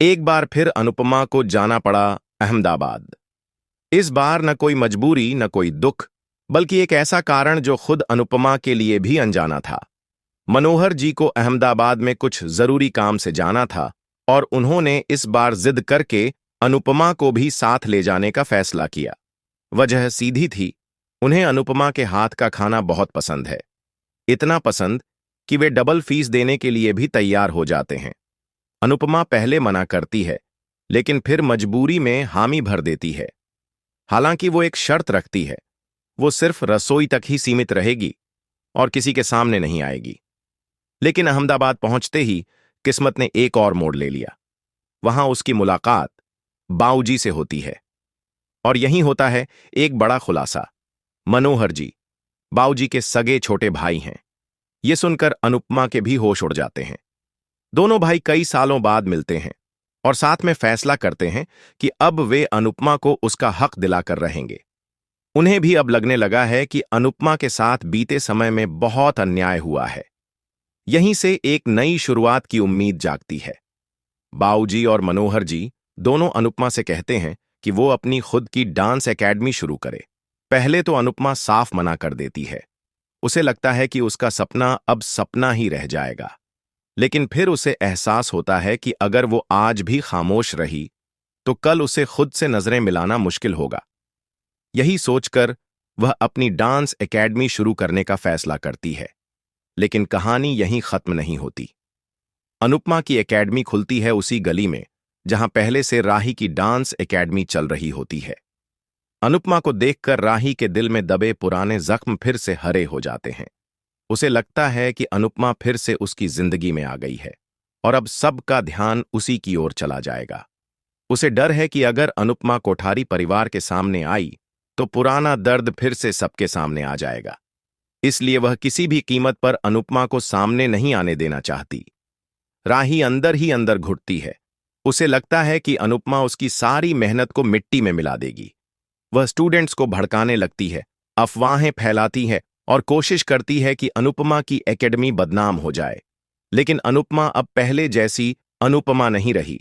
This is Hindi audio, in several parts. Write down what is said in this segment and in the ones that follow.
एक बार फिर अनुपमा को जाना पड़ा अहमदाबाद। इस बार न कोई मजबूरी न कोई दुख, बल्कि एक ऐसा कारण जो खुद अनुपमा के लिए भी अनजाना था। मनोहर जी को अहमदाबाद में कुछ जरूरी काम से जाना था और उन्होंने इस बार जिद करके अनुपमा को भी साथ ले जाने का फैसला किया। वजह सीधी थी, उन्हें अनुपमा के हाथ का खाना बहुत पसंद है। इतना पसंद कि वे डबल फीस देने के लिए भी तैयार हो जाते हैं। अनुपमा पहले मना करती है, लेकिन फिर मजबूरी में हामी भर देती है। हालांकि वो एक शर्त रखती है, वो सिर्फ रसोई तक ही सीमित रहेगी और किसी के सामने नहीं आएगी। लेकिन अहमदाबाद पहुंचते ही किस्मत ने एक और मोड़ ले लिया। वहां उसकी मुलाकात बाऊजी से होती है और यहीं होता है एक बड़ा खुलासा। मनोहर जी बाऊजी के सगे छोटे भाई हैं। ये सुनकर अनुपमा के भी होश उड़ जाते हैं। दोनों भाई कई सालों बाद मिलते हैं और साथ में फैसला करते हैं कि अब वे अनुपमा को उसका हक दिलाकर रहेंगे। उन्हें भी अब लगने लगा है कि अनुपमा के साथ बीते समय में बहुत अन्याय हुआ है। यहीं से एक नई शुरुआत की उम्मीद जागती है। बाऊजी और मनोहर जी दोनों अनुपमा से कहते हैं कि वो अपनी खुद की डांस एकेडमी शुरू करे। पहले तो अनुपमा साफ मना कर देती है। उसे लगता है कि उसका सपना अब सपना ही रह जाएगा। लेकिन फिर उसे एहसास होता है कि अगर वो आज भी खामोश रही तो कल उसे खुद से नजरें मिलाना मुश्किल होगा। यही सोचकर वह अपनी डांस एकेडमी शुरू करने का फैसला करती है। लेकिन कहानी यहीं खत्म नहीं होती। अनुपमा की एकेडमी खुलती है उसी गली में जहां पहले से राही की डांस एकेडमी चल रही होती है। अनुपमा को देखकर राही के दिल में दबे पुराने जख्म फिर से हरे हो जाते हैं। उसे लगता है कि अनुपमा फिर से उसकी जिंदगी में आ गई है और अब सबका ध्यान उसी की ओर चला जाएगा। उसे डर है कि अगर अनुपमा कोठारी परिवार के सामने आई तो पुराना दर्द फिर से सबके सामने आ जाएगा। इसलिए वह किसी भी कीमत पर अनुपमा को सामने नहीं आने देना चाहती। राही अंदर ही अंदर घुटती है। उसे लगता है कि अनुपमा उसकी सारी मेहनत को मिट्टी में मिला देगी। वह स्टूडेंट्स को भड़काने लगती है, अफवाहें फैलाती है और कोशिश करती है कि अनुपमा की एकेडमी बदनाम हो जाए। लेकिन अनुपमा अब पहले जैसी अनुपमा नहीं रही।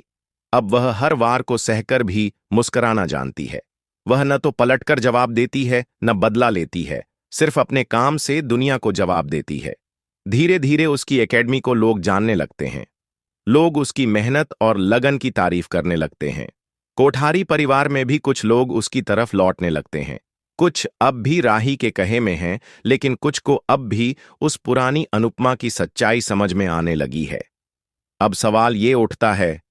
अब वह हर वार को सहकर भी मुस्कुराना जानती है। वह न तो पलटकर जवाब देती है न बदला लेती है, सिर्फ अपने काम से दुनिया को जवाब देती है। धीरे धीरे उसकी एकेडमी को लोग जानने लगते हैं। लोग उसकी मेहनत और लगन की तारीफ करने लगते हैं। कोठारी परिवार में भी कुछ लोग उसकी तरफ लौटने लगते हैं। कुछ अब भी राही के कहे में हैं, लेकिन कुछ को अब भी उस पुरानी अनुपमा की सच्चाई समझ में आने लगी है। अब सवाल ये उठता है,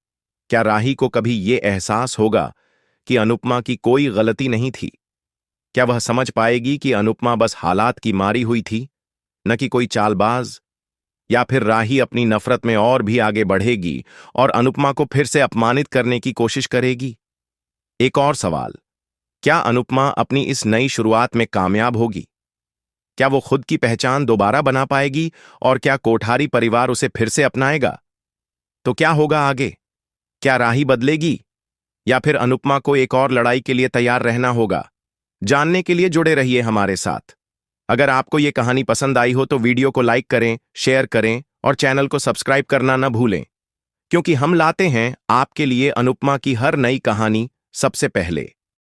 क्या राही को कभी ये एहसास होगा कि अनुपमा की कोई गलती नहीं थी? क्या वह समझ पाएगी कि अनुपमा बस हालात की मारी हुई थी, न कि कोई चालबाज? या फिर राही अपनी नफरत में और भी आगे बढ़ेगी और अनुपमा को फिर से अपमानित करने की कोशिश करेगी? एक और सवाल, क्या अनुपमा अपनी इस नई शुरुआत में कामयाब होगी? क्या वो खुद की पहचान दोबारा बना पाएगी और क्या कोठारी परिवार उसे फिर से अपनाएगा? तो क्या होगा आगे? क्या राही बदलेगी या फिर अनुपमा को एक और लड़ाई के लिए तैयार रहना होगा? जानने के लिए जुड़े रहिए हमारे साथ। अगर आपको ये कहानी पसंद आई हो तो वीडियो को लाइक करें, शेयर करें और चैनल को सब्सक्राइब करना न भूलें, क्योंकि हम लाते हैं आपके लिए अनुपमा की हर नई कहानी सबसे पहले।